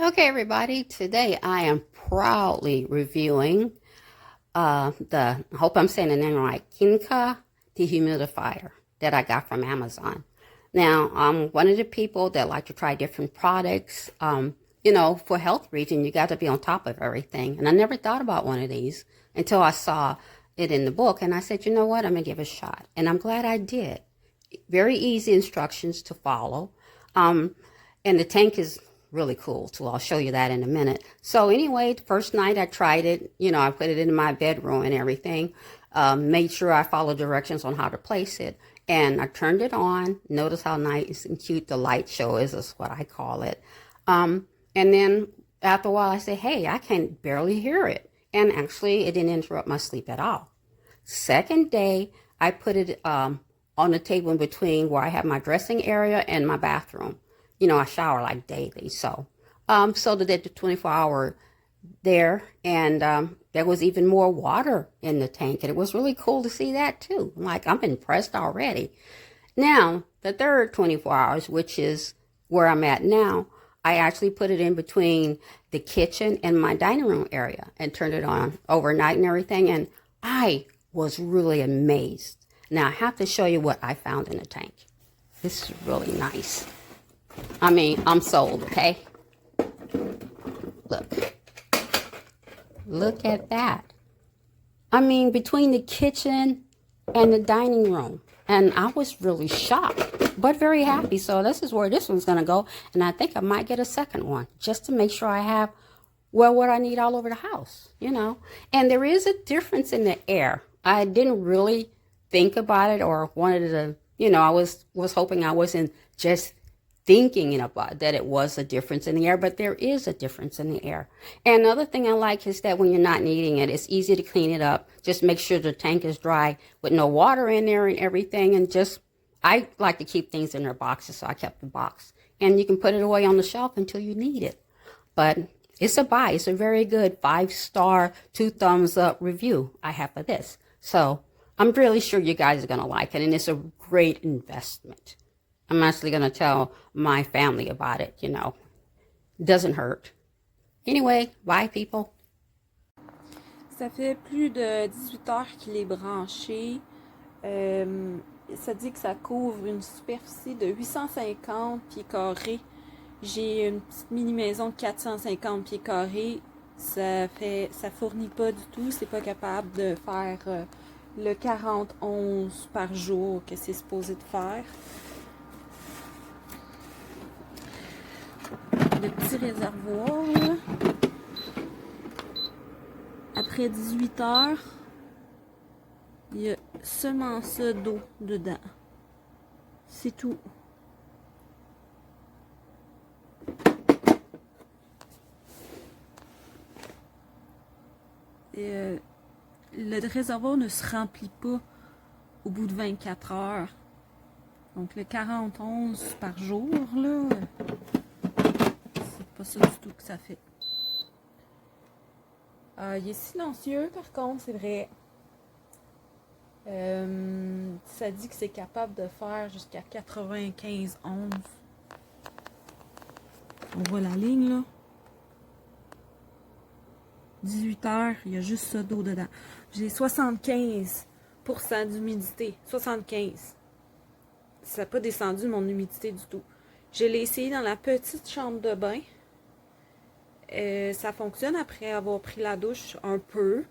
Okay, everybody, today I am proudly reviewing I hope I'm saying the name right, Kinka dehumidifier that I got from Amazon. Now, I'm one of the people that like to try different products. For health reasons, you got to be on top of everything. And I never thought about one of these until I saw it in the book. And I said, you know what, I'm going to give it a shot. And I'm glad I did. Very easy instructions to follow. And the tank is really cool too. I'll show you that in a minute. So anyway, the first night I tried it, I put it in my bedroom and everything. Made sure I followed directions on how to place it. And I turned it on. Notice how nice and cute the light show is what I call it. And then after a while I said, hey, I can barely hear it. And actually it didn't interrupt my sleep at all. Second day, I put it on the table in between where I have my dressing area and my bathroom. I shower like daily, so they did the 24-hour there, and there was even more water in the tank, and it was really cool to see that too. I'm impressed already. Now, the third 24 hours, which is where I'm at now, I actually put it in between the kitchen and my dining room area and turned it on overnight and everything, and I was really amazed. Now, I have to show you what I found in the tank. This is really nice. I'm sold, okay? Look at that. Between the kitchen and the dining room. And I was really shocked, but very happy. So this is where this one's going to go. And I think I might get a second one just to make sure I have, what I need all over the house, And there is a difference in the air. I didn't really think about it or wanted to, I was hoping I wasn't just thinking about that it was a difference in the air, but there is a difference in the air. And another thing I like is that when you're not needing it, it's easy to clean it up. Just make sure the tank is dry with no water in there and everything. And I like to keep things in their boxes, so I kept the box. And you can put it away on the shelf until you need it. But it's a buy. It's a very good 5-star, 2 thumbs up review I have for this. So I'm really sure you guys are going to like it, and it's a great investment. I'm actually going to tell my family about it, It doesn't hurt. Anyway, bye people. Ça fait plus de 18 heures qu'il est branché. Ça dit que ça couvre une superficie de 850 pieds carrés. J'ai une petite mini-maison de 450 pieds carrés. Ça fournit pas du tout. C'est pas capable de faire le 40-11 par jour que c'est supposé de faire. Le petit réservoir, là. Après 18 heures, il y a seulement ça d'eau dedans. C'est tout. Et, le réservoir ne se remplit pas au bout de 24 heures. Donc le 40-11 par jour, là, c'est pas ça du tout que ça fait. Il est silencieux par contre, c'est vrai. Ça dit que c'est capable de faire jusqu'à 95-11. On voit la ligne là. 18 heures, il y a juste ça d'eau dedans. J'ai 75% d'humidité. 75. Ça n'a pas descendu mon humidité du tout. Je l'ai essayé dans la petite chambre de bain. Ça fonctionne après avoir pris la douche un peu.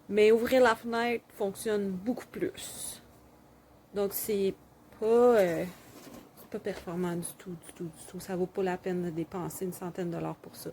Mais ouvrir la fenêtre fonctionne beaucoup plus. Donc c'est pas performant du tout. Ça vaut pas la peine de dépenser une centaine de dollars pour ça.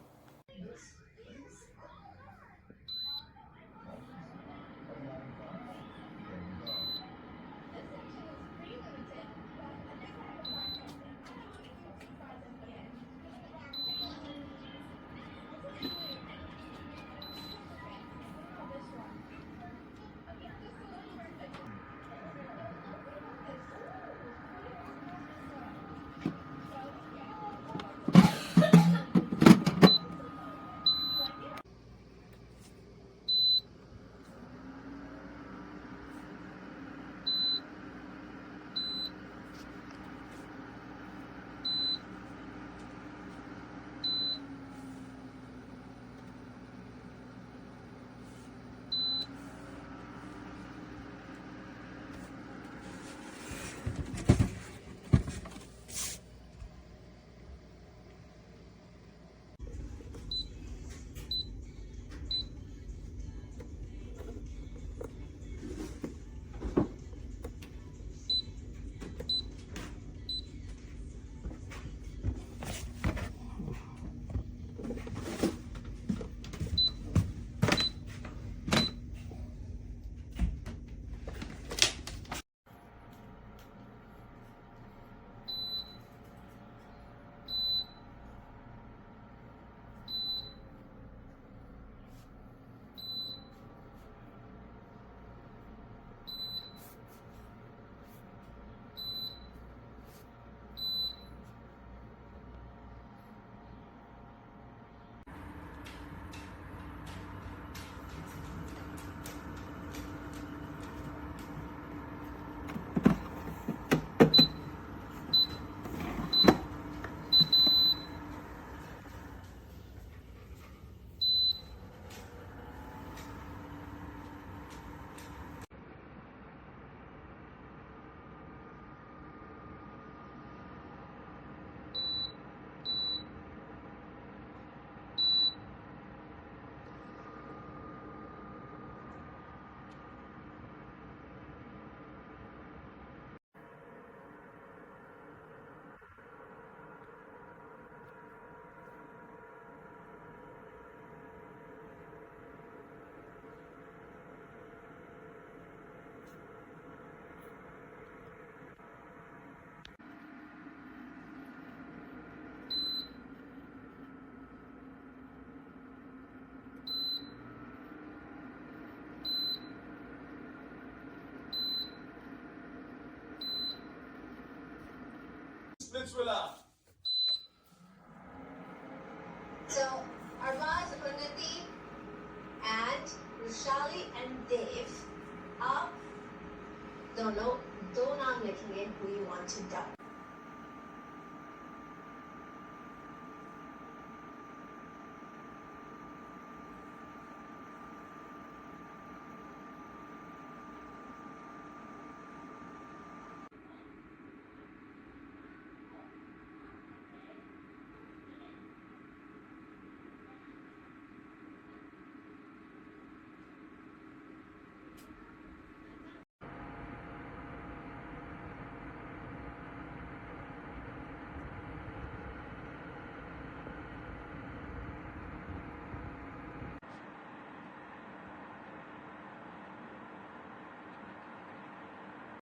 Venezuela. So, Armaz, Unnati, and Rushali and Dave, आप दोनों दो नाम लिखेंगे who you want to dub.